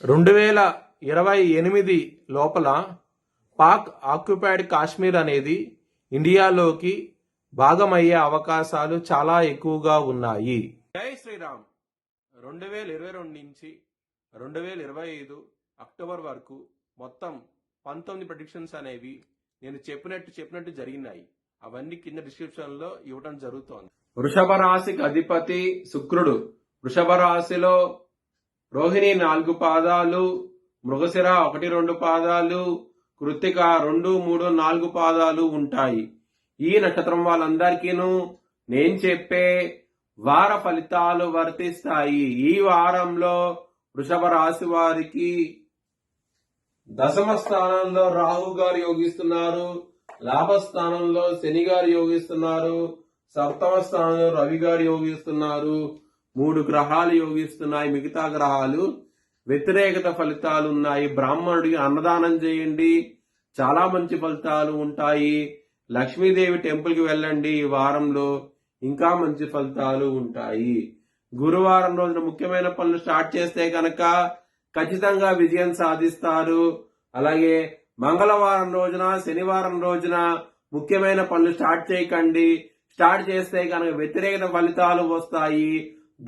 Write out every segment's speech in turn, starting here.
2028 లోపల పాక్ ఆక్యుపైడ్ కాశ్మీర్ అనేది ఇండియాలోకి భాగమయ్యే అవకాశాలు చాలా ఎక్కువగా ఉన్నాయి. జై శ్రీరామ్. 2022 నుంచి 2025 అక్టోబర్ వరకు మొత్తం 19 ప్రెడిక్షన్స్ అనేవి నేను చెప్పినట్టు జరిగినాయి. అవన్నీ కింద డిస్క్రిప్షన్ లో ఇవ్వడం జరుగుతోంది. వృషభ రాశికి అధిపతి శుక్రుడు. వృషభ రాశిలో రోహిణి 4 పాదాలు, మృగశిర 1-2 పాదాలు, కృత్తిక 2, 3, 4 పాదాలు ఉంటాయి. ఈ నక్షత్రం వాళ్ళందరికీను నేను చెప్పే వార ఫలితాలు వర్తిస్తాయి. ఈ వారంలో వృషభ రాశి వారికి దశమ స్థానంలో రాహు గారు యోగిస్తున్నారు, లాభస్థానంలో శని గారు యోగిస్తున్నారు, సప్తమ స్థానంలో రవి గారు యోగిస్తున్నారు. 3 గ్రహాలు యోగిస్తున్నాయి. మిగతా గ్రహాలు వ్యతిరేకత ఫలితాలు ఉన్నాయి. బ్రాహ్మణుడికి అన్నదానం చేయండి, చాలా మంచి ఫలితాలు ఉంటాయి. లక్ష్మీదేవి టెంపుల్ కి వెళ్ళండి. ఈ వారంలో ఇంకా మంచి ఫలితాలు ఉంటాయి. గురువారం రోజున ముఖ్యమైన పనులు స్టార్ట్ చేస్తే కనుక ఖచ్చితంగా విజయం సాధిస్తారు. అలాగే మంగళవారం రోజున, శనివారం రోజున ముఖ్యమైన పనులు స్టార్ట్ చేయకండి. స్టార్ట్ చేస్తే కనుక వ్యతిరేకత ఫలితాలు వస్తాయి.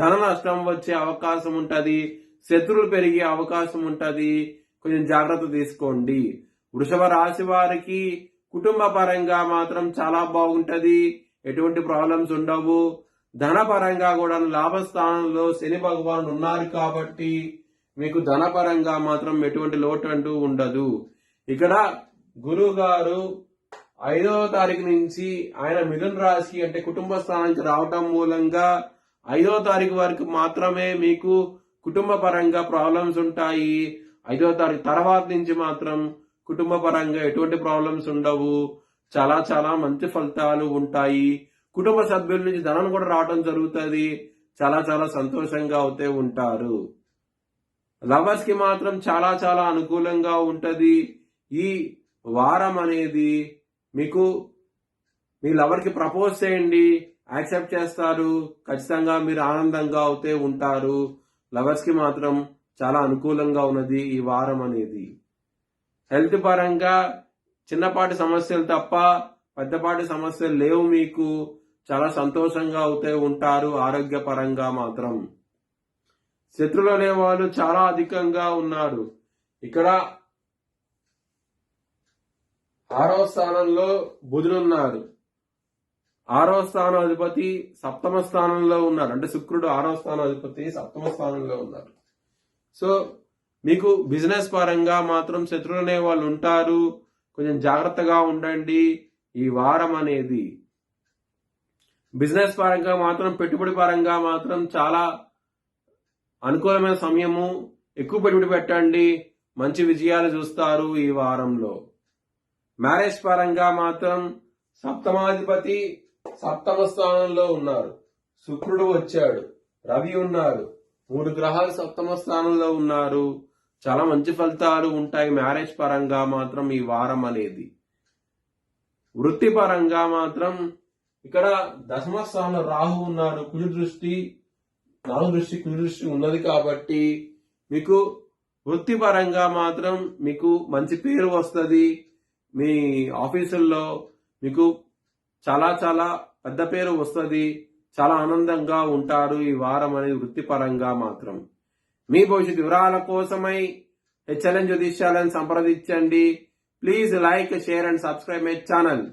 ధన నష్టం వచ్చే అవకాశం ఉంటది, శత్రువులు పెరిగే అవకాశం ఉంటది. కొంచెం జాగ్రత్త తీసుకోండి. వృషభ రాశి వారికి కుటుంబ పరంగా మాత్రం చాలా బాగుంటది, ఎటువంటి ప్రాబ్లమ్స్ ఉండవు. ధన పరంగా కూడా లాభస్థానంలో శని భగవానుడు ఉన్నారు కాబట్టి మీకు ధన పరంగా మాత్రం ఎటువంటి లోటు అంటూ ఉండదు. ఇక్కడ గురువు గారు 5వ తారీఖు నుంచి ఆయన మిథున రాశి అంటే కుటుంబ స్థానానికి రావటం మూలంగా 5వ తారీఖు వరకు మాత్రమే మీకు కుటుంబ పరంగా ప్రాబ్లమ్స్ ఉంటాయి. 5వ తారీఖు తర్వాత నుంచి మాత్రం కుటుంబ పరంగా ఎటువంటి ప్రాబ్లమ్స్ ఉండవు. చాలా చాలా మంచి ఫలితాలు ఉంటాయి. కుటుంబ సభ్యుల నుంచి ధనం కూడా రావడం జరుగుతుంది. చాలా చాలా సంతోషంగా అవుతే ఉంటారు. లవర్స్ కి మాత్రం చాలా చాలా అనుకూలంగా ఉంటది. ఈ వారం అనేది మీకు మీ లవర్ కి ప్రపోజ్ చేయండి, యాక్సెప్ట్ చేస్తారు. ఖచ్చితంగా మీరు ఆనందంగా అవుతే ఉంటారు. లవర్స్ కి మాత్రం చాలా అనుకూలంగా ఉన్నది ఈ వారం అనేది. హెల్త్ పరంగా చిన్నపాటి సమస్యలు తప్ప పెద్దపాటి సమస్యలు లేవు. మీకు చాలా సంతోషంగా అవుతే ఉంటారు. ఆరోగ్య పరంగా మాత్రం శత్రువులు అనేవాళ్ళు చాలా అధికంగా ఉన్నారు. ఇక్కడ 6వ స్థానంలో బుధుడున్నారు. 6వ స్థానం అధిపతి సప్తమ స్థానంలో ఉన్నారు. అంటే శుక్రుడు 6వ స్థానం అధిపతి సప్తమ స్థానంలో ఉన్నారు. సో మీకు బిజినెస్ పరంగా మాత్రం శత్రువులు అనే వాళ్ళు ఉంటారు. కొంచెం జాగ్రత్తగా ఉండండి ఈ వారం అనేది. బిజినెస్ పరంగా మాత్రం పెట్టుబడి పరంగా మాత్రం చాలా అనుకూలమైన సమయము. ఎక్కువ పెట్టుబడి పెట్టండి, మంచి విజయాలు చూస్తారు ఈ వారంలో. మ్యారేజ్ పరంగా మాత్రం సప్తమాధిపతి సప్తమ స్థానంలో ఉన్నారు. శుక్రుడు వచ్చాడు, రవి ఉన్నారు, 3 గ్రహాలు సప్తమ స్థానంలో ఉన్నారు. చాలా మంచి ఫలితాలు ఉంటాయి మ్యారేజ్ పరంగా మాత్రం ఈ వారం అనేది. వృత్తి పరంగా మాత్రం ఇక్కడ దశమ స్థానంలో రాహు ఉన్నారు. కుజ దృష్టి, రాహు దృష్టి, కుజ దృష్టి ఉన్నది కాబట్టి మీకు వృత్తి పరంగా మాత్రం మీకు మంచి పేరు వస్తుంది. మీ ఆఫీసుల్లో మీకు చాలా చాలా పెద్ద పేరు వస్తుంది. చాలా ఆనందంగా ఉంటారు ఈ వారం అనేది వృత్తిపరంగా మాత్రం. మీ భవిష్యత్ వివరాల కోసమై హెచ్ఎల్ఎన్ జ్యోతిష్యాలను సంప్రదించండి. Please like, share and subscribe my channel.